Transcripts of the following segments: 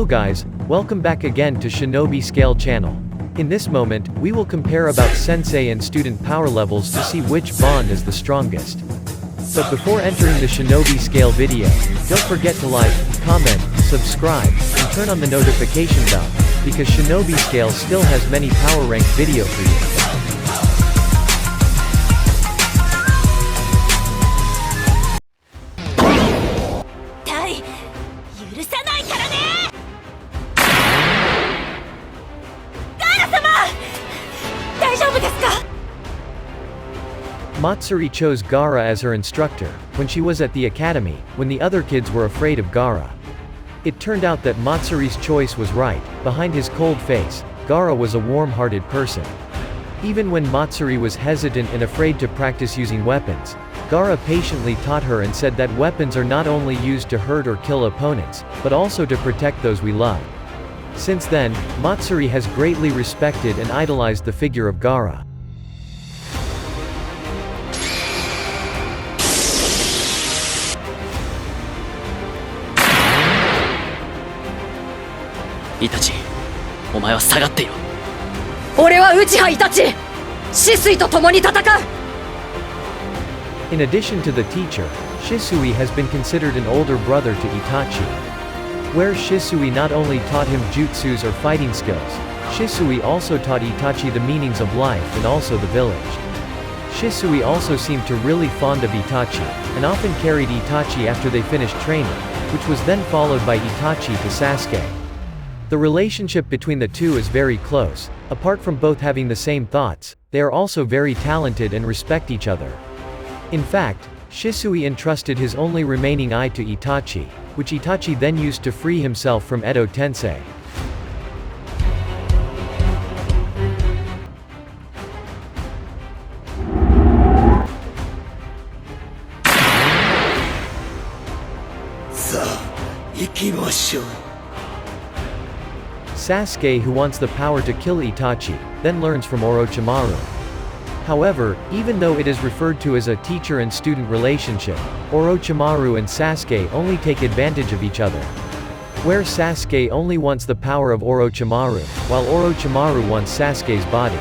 Hello guys, welcome back again to Shinobi Scale channel. In this moment, we will compare about sensei and student power levels to see which bond is the strongest. But before entering the Shinobi Scale video, don't forget to like, comment, subscribe, and turn on the notification bell, because Shinobi Scale still has many power ranked video for you. Matsuri chose Gaara as her instructor, when she was at the academy, when the other kids were afraid of Gaara. It turned out that Matsuri's choice was right. Behind his cold face, Gaara was a warm-hearted person. Even when Matsuri was hesitant and afraid to practice using weapons, Gaara patiently taught her and said that weapons are not only used to hurt or kill opponents, but also to protect those we love. Since then, Matsuri has greatly respected and idolized the figure of Gaara. Itachi, お前は下がっていろ。俺は内葉イタチ、死水と共に戦う。 In addition to the teacher, Shisui has been considered an older brother to Itachi. Where Shisui not only taught him jutsus or fighting skills, Shisui also taught Itachi the meanings of life and also the village. Shisui also seemed to really fond of Itachi, and often carried Itachi after they finished training, which was then followed by Itachi to Sasuke. The relationship between the two is very close. Apart from both having the same thoughts, they are also very talented and respect each other. In fact, Shisui entrusted his only remaining eye to Itachi, which Itachi then used to free himself from Edo Tensei. Sasuke, who wants the power to kill Itachi, then learns from Orochimaru. However, even though it is referred to as a teacher and student relationship, Orochimaru and Sasuke only take advantage of each other. Where Sasuke only wants the power of Orochimaru, while Orochimaru wants Sasuke's body.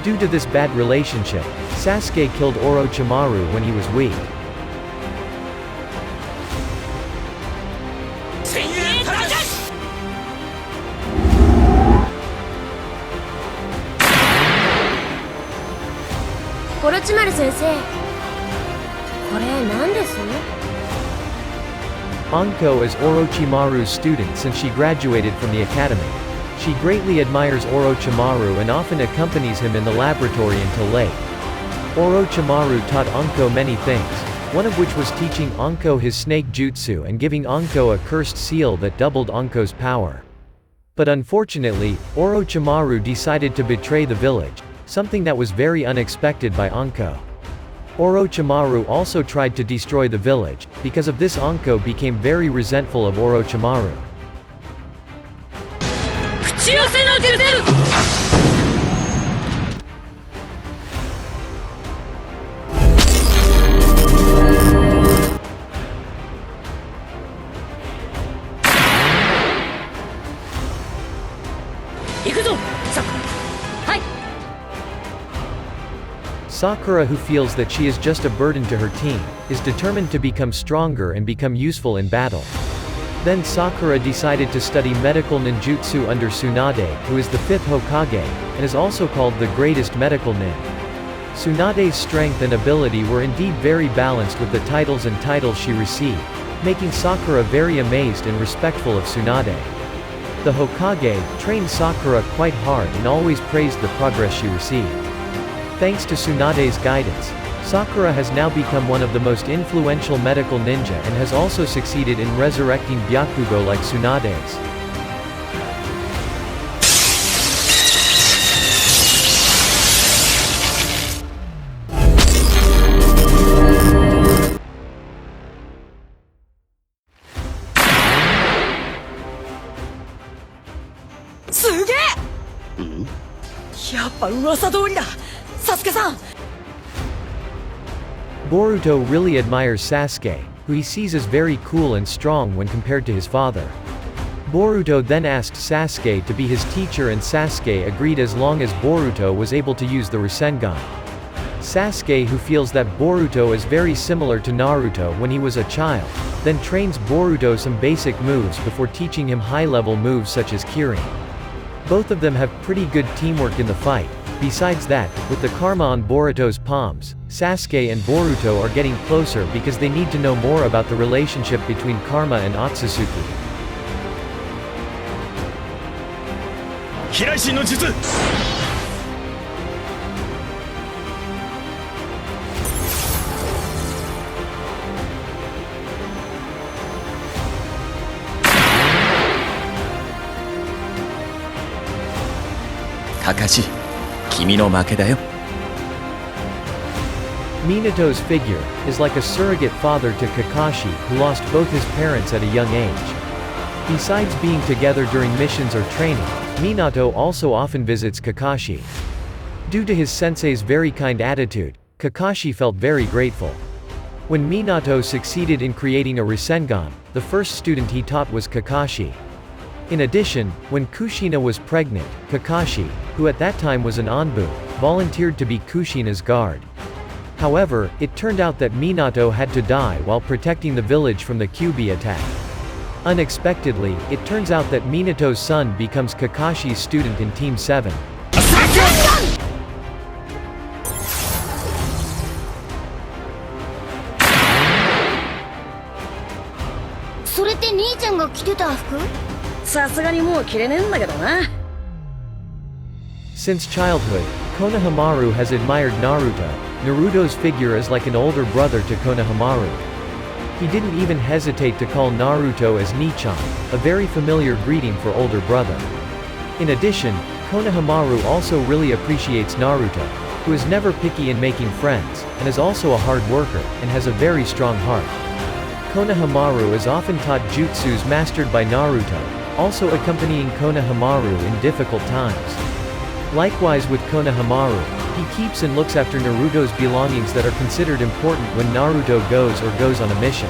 Due to this bad relationship, Sasuke killed Orochimaru when he was weak. Orochimaru sensei, これ何です? Anko is Orochimaru's student since she graduated from the academy. She greatly admires Orochimaru and often accompanies him in the laboratory until late. Orochimaru taught Anko many things, one of which was teaching Anko his snake jutsu and giving Anko a cursed seal that doubled Anko's power. But unfortunately, Orochimaru decided to betray the village, something that was very unexpected by Anko. Orochimaru also tried to destroy the village. Because of this, Anko became very resentful of Orochimaru. Sakura, who feels that she is just a burden to her team, is determined to become stronger and become useful in battle. Then Sakura decided to study medical ninjutsu under Tsunade, who is the 5th Hokage, and is also called the greatest medical nin. Tsunade's strength and ability were indeed very balanced with the titles she received, making Sakura very amazed and respectful of Tsunade. The Hokage trained Sakura quite hard and always praised the progress she received. Thanks to Tsunade's guidance, Sakura has now become one of the most influential medical ninja and has also succeeded in resurrecting Byakugo like Tsunade's. Boruto really admires Sasuke, who he sees as very cool and strong when compared to his father. Boruto then asked Sasuke to be his teacher and Sasuke agreed as long as Boruto was able to use the Rasengan. Sasuke, who feels that Boruto is very similar to Naruto when he was a child, then trains Boruto some basic moves before teaching him high-level moves such as Kirin. Both of them have pretty good teamwork in the fight. Besides that, with the karma on Boruto's palms, Sasuke and Boruto are getting closer because they need to know more about the relationship between karma and Otsutsuki. 平石の術 カカシ、君の負けだよ。 Minato's figure is like a surrogate father to Kakashi, who lost both his parents at a young age. Besides being together during missions or training, Minato also often visits Kakashi. Due to his sensei's very kind attitude, Kakashi felt very grateful. When Minato succeeded in creating a Rasengan, the first student he taught was Kakashi. In addition, when Kushina was pregnant, Kakashi, who at that time was an Anbu, volunteered to be Kushina's guard. However, it turned out that Minato had to die while protecting the village from the Kyuubi attack. Unexpectedly, it turns out that Minato's son becomes Kakashi's student in Team 7. それって兄ちゃんが着てた服？さすがにもう着れねえんだけどな。 Since childhood, Konohamaru has admired Naruto. Naruto's figure is like an older brother to Konohamaru. He didn't even hesitate to call Naruto as Nichan, a very familiar greeting for older brother. In addition, Konohamaru also really appreciates Naruto, who is never picky in making friends, and is also a hard worker, and has a very strong heart. Konohamaru is often taught jutsus mastered by Naruto, also accompanying Konohamaru in difficult times. Likewise with Konohamaru, he keeps and looks after Naruto's belongings that are considered important when Naruto goes on a mission.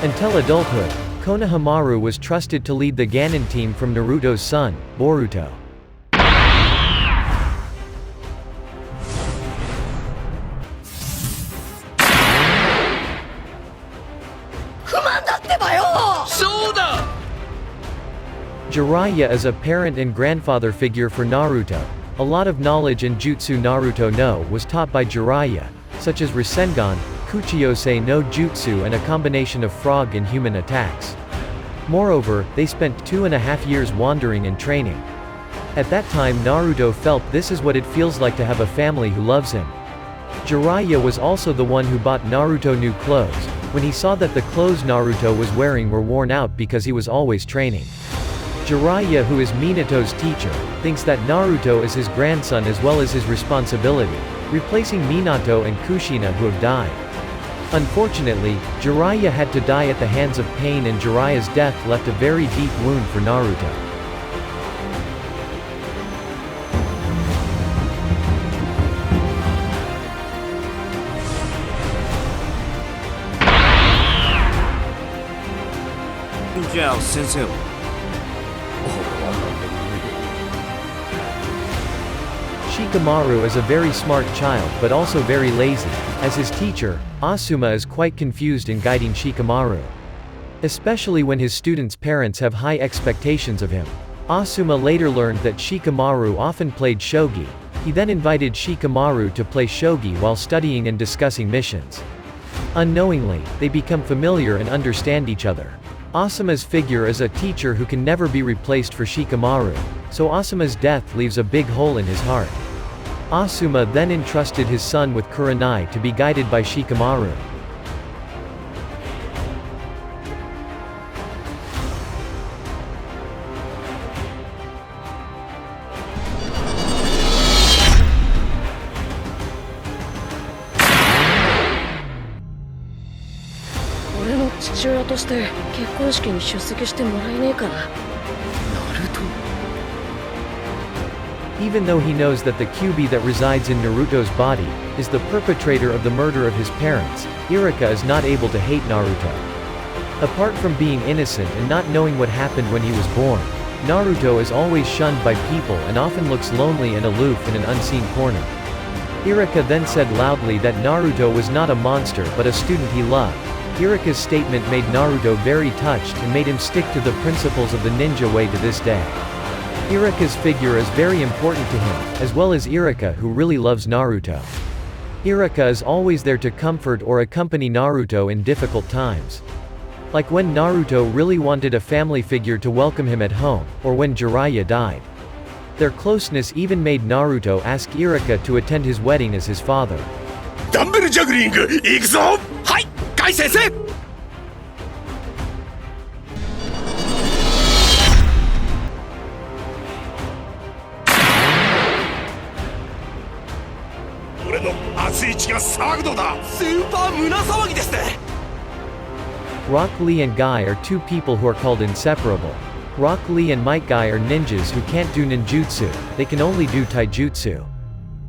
Until adulthood, Konohamaru was trusted to lead the Ganon team from Naruto's son, Boruto. Jiraiya is a parent and grandfather figure for Naruto. A lot of knowledge and jutsu Naruto was taught by Jiraiya, such as Rasengan, Kuchiyose no Jutsu and a combination of frog and human attacks. Moreover, they spent 2.5 years wandering and training. At that time Naruto felt this is what it feels like to have a family who loves him. Jiraiya was also the one who bought Naruto new clothes, when he saw that the clothes Naruto was wearing were worn out because he was always training. Jiraiya, who is Minato's teacher, thinks that Naruto is his grandson as well as his responsibility, replacing Minato and Kushina who have died. Unfortunately, Jiraiya had to die at the hands of pain and Jiraiya's death left a very deep wound for Naruto. Shikamaru is a very smart child but also very lazy. As his teacher, Asuma is quite confused in guiding Shikamaru. Especially when his students' parents have high expectations of him. Asuma later learned that Shikamaru often played shogi. He then invited Shikamaru to play shogi while studying and discussing missions. Unknowingly, they become familiar and understand each other. Asuma's figure is a teacher who can never be replaced for Shikamaru, so Asuma's death leaves a big hole in his heart. Asuma then entrusted his son with Kurenai to be guided by Shikamaru. Even though he knows that the Kyuubi that resides in Naruto's body is the perpetrator of the murder of his parents, Iruka is not able to hate Naruto. Apart from being innocent and not knowing what happened when he was born, Naruto is always shunned by people and often looks lonely and aloof in an unseen corner. Iruka then said loudly that Naruto was not a monster but a student he loved. Iruka's statement made Naruto very touched and made him stick to the principles of the ninja way to this day. Iruka's figure is very important to him, as well as Iruka who really loves Naruto. Iruka is always there to comfort or accompany Naruto in difficult times. Like when Naruto really wanted a family figure to welcome him at home, or when Jiraiya died. Their closeness even made Naruto ask Iruka to attend his wedding as his father. ダンベルジャグリング行くぞ。はい、甲斐先生。俺の熱い血が騒ぐのだ。スーパー胸騒ぎですね。Rock Lee and Guy are two people who are called inseparable. Rock Lee and Might Guy are ninjas who can't do ninjutsu, they can only do taijutsu.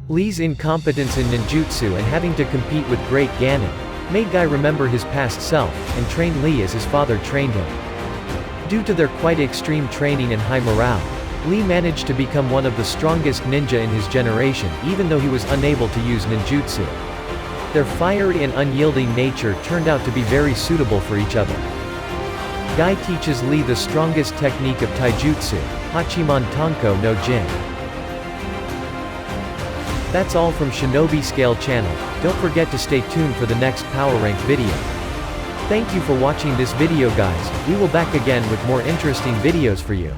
Lee's incompetence in ninjutsu and having to compete with Great Ganon made Guy remember his past self, and train Lee as his father trained him. Due to their quite extreme training and high morale, Lee managed to become one of the strongest ninja in his generation even though he was unable to use ninjutsu. Their fiery and unyielding nature turned out to be very suitable for each other. Guy teaches Lee the strongest technique of taijutsu, Hachiman Tanko no Jin. That's all from Shinobi Scale channel. Don't forget to stay tuned for the next Power Rank video. Thank you for watching this video guys, we will back again with more interesting videos for you.